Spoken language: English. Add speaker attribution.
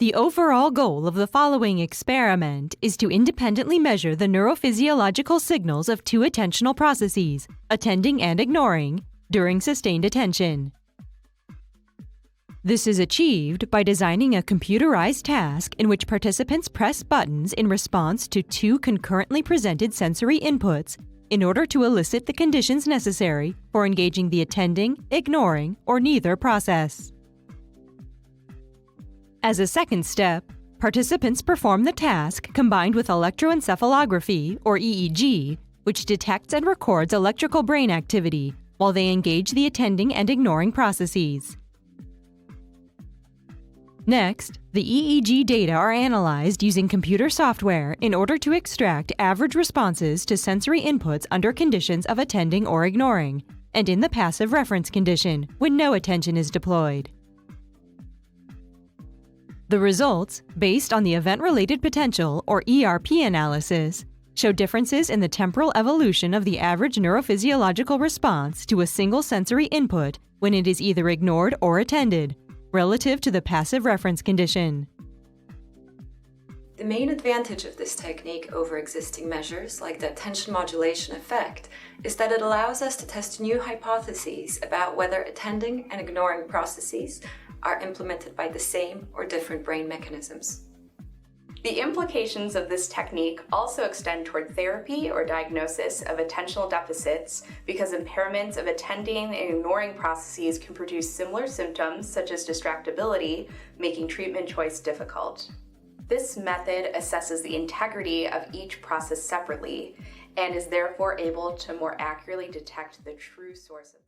Speaker 1: The overall goal of the following experiment is to independently measure the neurophysiological signals of two attentional processes, attending and ignoring, during sustained attention. This is achieved by designing a computerized task in which participants press buttons in response to two concurrently presented sensory inputs in order to elicit the conditions necessary for engaging the attending, ignoring, or neither process. As a second step, participants perform the task combined with electroencephalography, or EEG, which detects and records electrical brain activity while they engage the attending and ignoring processes. Next, the EEG data are analyzed using computer software in order to extract average responses to sensory inputs under conditions of attending or ignoring, and in the passive reference condition, when no attention is deployed. The results, based on the event-related potential, or ERP analysis, show differences in the temporal evolution of the average neurophysiological response to a single sensory input when it is either ignored or attended, relative to the passive reference condition.
Speaker 2: The main advantage of this technique over existing measures, like the attention modulation effect, is that it allows us to test new hypotheses about whether attending and ignoring processes are implemented by the same or different brain mechanisms.
Speaker 3: The implications of this technique also extend toward therapy or diagnosis of attentional deficits because impairments of attending and ignoring processes can produce similar symptoms such as distractibility, making treatment choice difficult. This method assesses the integrity of each process separately and is therefore able to more accurately detect the true source of